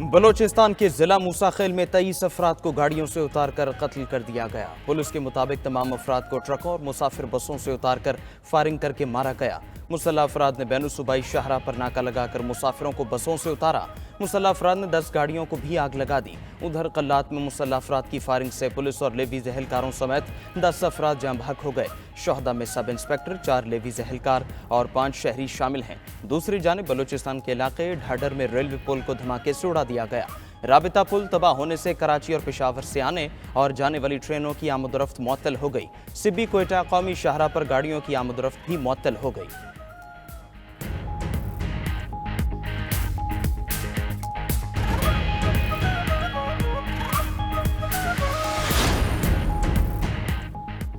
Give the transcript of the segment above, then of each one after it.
बलोचिस्तान के जिला मूसाखेल में 23 अफराद को गाड़ियों से उतारकर कत्ल कर दिया गया। पुलिस के मुताबिक तमाम अफराद को ट्रकों और मुसाफिर बसों से उतारकर फायरिंग करके मारा गया। मुसल्लह अफराद ने बैनुसूबाई शाहराह पर नाका लगाकर मुसाफिरों को बसों से उतारा। मुसल्लह अफराद ने 10 गाड़ियों को भी आग लगा दी। उधर कल्लात में मुसल्लह अफराद की फायरिंग से पुलिस और लेवीज एहलकारों समेत 10 अफराद जाँ बहक हो गए। शोहदा में सब इंस्पेक्टर, 4 लेवीज एहलकार और 5 शहरी शामिल हैं। दूसरी जानिब बलोचिस्तान के इलाके ढाडर में रेलवे पुल को धमाके से उड़ा दिया गया। राबिता पुल तबाह होने से कराची और पेशावर से आने और जाने वाली ट्रेनों की आमदोरफ्त मुअत्तल हो गई। सिब्बी कोयटा कौमी शाहराह पर गाड़ियों की आमदोरफ्त भी मुअत्तल हो गई।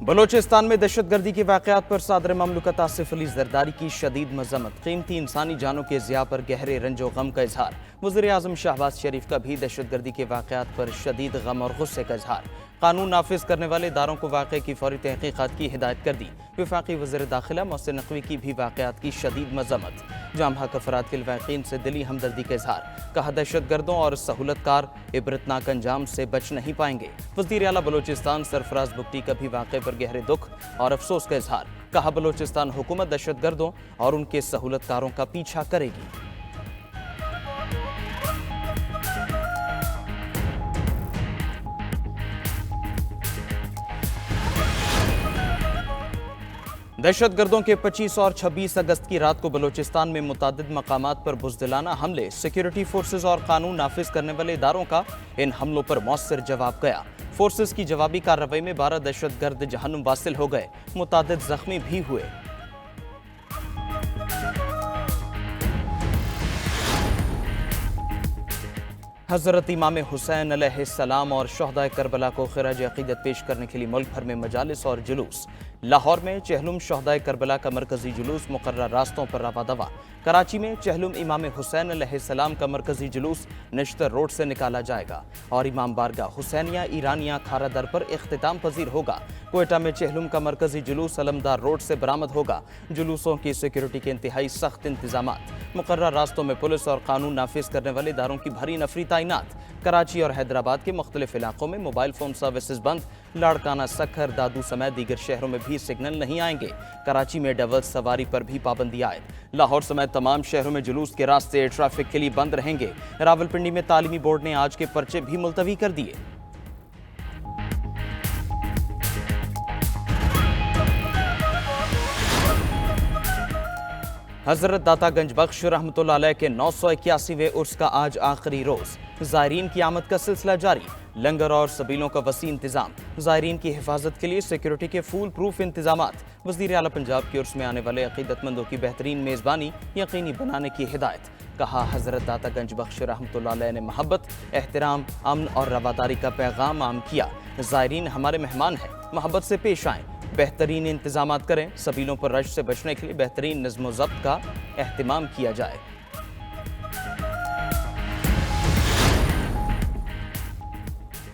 बलोचिस्तान में दहशतगर्दी के वाक़यात पर सदर ममलकत आसिफ अली जरदारी की शदीद मजम्मत। कीमती इंसानी जानों के ज़िया पर गहरे रंजो गम का इजहार। वज़ीर आज़म शहबाज शरीफ का भी दहशतगर्दी के वाक़यात पर शदीद गम और गुस्से का इजहार। कानून नाफिज करने वाले इदारों को वाक़े की फौरी तहक़ीक़ात की हिदायत कर दी। वफाकी वज़ीर दाखिला मोहसिन नकवी की भी वाक़यात की शदीद मजम्मत। जाँ बहक अफराद के लवाक़ीन से दिली हमदर्दी का इजहार। कहा दहशतगर्दों और सहूलतकार इबरतनाक अंजाम से बच नहीं पाएंगे। वज़ीर आला बलोचिस्तान सरफराज बुगटी का भी वाक़े पर गहरे दुख और अफसोस का इजहार। कहा बलोचिस्तान हुकूमत दहशतगर्दों और उनके सहूलतकारों का पीछा करेगी। दहशतगर्दों के 25 और 26 अगस्त की रात को बलोचिस्तान में मुतादिद मकामात पर बुज़दिलाना हमले। सिक्योरिटी फोर्सेज और कानून नाफिज करने वाले इदारों का इन हमलों पर मौसर जवाब गया। फोर्सेज की जवाबी कार्रवाई में 12 दहशतगर्द जहन्नुम वासिल हो गए। मुतादिद जख्मी भी हुए। हज़रत इमाम हुसैन अलैहिस्सलाम और शोहदाए करबला को खिराज अक़ीदत पेश करने के लिए मुल्क भर में मजालिस और जुलूस। लाहौर में चहलुम शोहदाए करबला का मरकजी जुलूस मुकर्रर रास्तों पर रवा दवा। कराची में चहलुम इमाम हुसैन अलैहिस्सलाम का मरकजी जुलूस नश्तर रोड से निकाला जाएगा और इमाम बारगाह हुसैनिया ईरानिया खारा दर पर इख्तिताम पजीर होगा। कोयटा में चहलुम का मरकजी जुलूस अलमदार रोड से बरामद होगा। जुलूसों की सिक्योरिटी के इंतहाई सख्त इंतजामात। मुकर्रर रास्तों में पुलिस और कानून नाफिज करने वाले इदारों की भारी नफरी तैनात। कराची और हैदराबाद के मुख्तलिफ इलाकों में मोबाइल फोन सर्विसेज बंद। लाड़काना, सखर, दादू समेत दीगर शहरों में भी सिग्नल नहीं आएंगे। कराची में डबल सवारी पर भी पाबंदी आयद। लाहौर समेत तमाम शहरों में जुलूस के रास्ते ट्रैफिक के लिए बंद रहेंगे। रावलपिंडी में तालीमी बोर्ड ने आज के पर्चे भी मुलतवी कर दिए। हजरत दाता गंज बख्श रहमतुल्लाह अलैह के 981वें उर्स का आज आखिरी रोज। ज़ायरीन की आमद का सिलसिला जारी। लंगर और सबीलों का वसी इंतजाम। ज़ायरीन की हिफाजत के लिए सिक्योरिटी के फूल प्रूफ इंतजामात। वज़ीर आला पंजाब की उर्स में आने वाले अक़ीदतमंदों की बेहतरीन मेज़बानी यकीनी बनाने की हिदायत। कहा हजरत दाता गंज बख्श रहमतुल्लाह अलैह ने मोहब्बत, एहतराम, अमन और रवादारी का पैगाम आम किया। ज़ायरीन हमारे मेहमान हैं, मोहब्बत से पेश आएँ, बेहतरीन इंतजामात करें। सबीलों पर रश से बचने के लिए बेहतरीन नज़्म ज़ब्त का एहतिमाम किया जाए।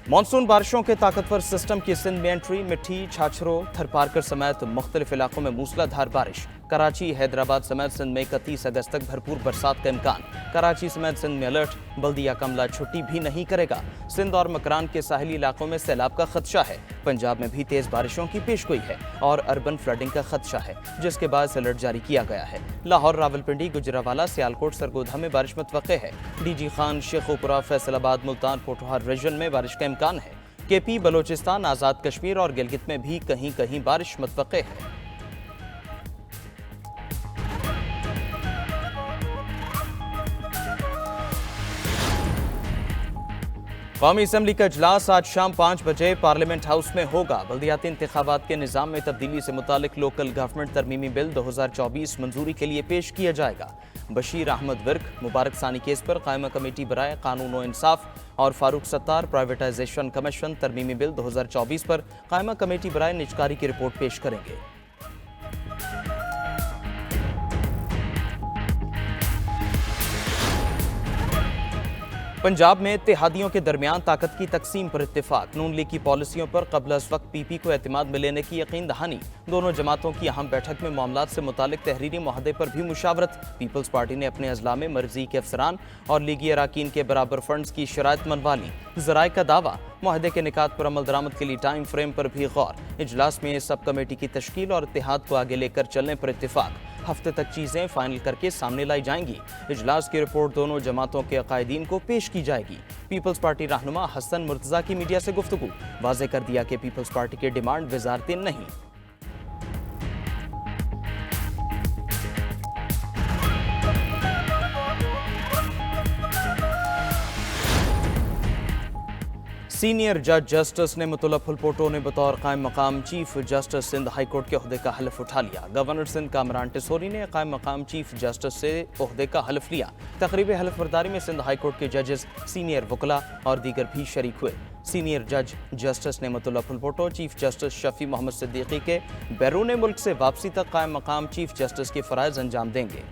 मानसून बारिशों के ताकतवर सिस्टम की सिंध में एंट्री। मिट्टी, छाछरों, थरपारकर समेत मुख्तलिफ इलाकों में मूसलाधार बारिश। कराची, हैदराबाद समेत सिंध में 31 अगस्त तक भरपूर बरसात का इम्कान। कराची समेत सिंध में अलर्ट। बल्दिया कमला छुट्टी भी नहीं करेगा। सिंध और मकरान के साहिली इलाकों में सैलाब का खदशा है। पंजाब में भी तेज बारिशों की पेशगोई है और अर्बन फ्लडिंग का खदशा है, जिसके बाद अलर्ट जारी किया गया है। लाहौर, रावलपिंडी, गुजरावाला, सियालकोट, सरगोधा में बारिश मुतवक्के है। डीजी खान, शेखुपुरा, फैसलाबाद, मुल्तान, पोठोहार रीजन में बारिश का इम्कान है। केपी, बलोचिस्तान, आज़ाद कश्मीर और गिलगित में भी कहीं कहीं बारिश मुतवक्के है। कौमी असम्बली का इजलास आज शाम 5 बजे पार्लियामेंट हाउस में होगा। बल्दियाती इंतखाबात के निज़ाम में तब्दीली से मुतालिक लोकल गवर्नमेंट तरमीमी बिल 2024 मंजूरी के लिए पेश किया जाएगा। बशीर अहमद विर्क मुबारक सानी केस पर कायमा कमेटी बराए कानून व इंसाफ और फारूक सत्तार प्राइवेटाइजेशन कमीशन तरमीमी बिल 2024 पर कायमा कमेटी बराए निजकारी की रिपोर्ट पेश करेंगे। पंजाब में इत्तेहादियों के दरमियान ताकत की तकसीम पर इत्तेफाक। नून लीग की पॉलिसियों पर कबल अज वक्त पीपी को एतमाद में लेने की यकीन दहानी। दोनों जमातों की अहम बैठक में मामलात से मुतालिक तहरीरी मुआहदे पर भी मुशावरत। पीपल्स पार्टी ने अपने अजला में मर्जी के अफसरान और लीगी अराकीन के बराबर फंड्स की शराइत मनवा ली। जराए का दावा, मुआहदे के निकात पर अमल दरामद के लिए टाइम फ्रेम पर भी गौर। इजलास में सब कमेटी की तश्कील और इत्तेहाद को आगे लेकर चलने पर इत्तेफाक। हफ्ते तक चीजें फाइनल करके सामने लाई जाएंगी। इजलास की रिपोर्ट दोनों जमातों के कायदीन को पेश की जाएगी। पीपल्स पार्टी रहनुमा हसन मुर्तजा की मीडिया से गुफ्तगू, वाजे कर दिया कि पीपल्स पार्टी की डिमांड वजारतें नहीं। सीनियर जज जस्टिस नेमतुल्लाह फुलपोटो ने बतौर कायम मकाम chief justice Sindh high court के ओहदे का हल्फ उठा लिया। गवर्नर सिंध कामरान टिसोरी ने कायम मकाम चीफ जस्टिस से ओहदे का हल्फ लिया। तकरीब हल्फ बरदारी में सिंध हाई कोर्ट के जजेस, सीनियर वकला और दीगर भी शरीक हुए। सीनियर जज justice Nematullah Phulpoto chief justice Shafi Mohammad Siddiqui के बैरून मुल्क से वापसी तक कायम मकाम चीफ जस्टिस के फराइज अंजाम देंगे।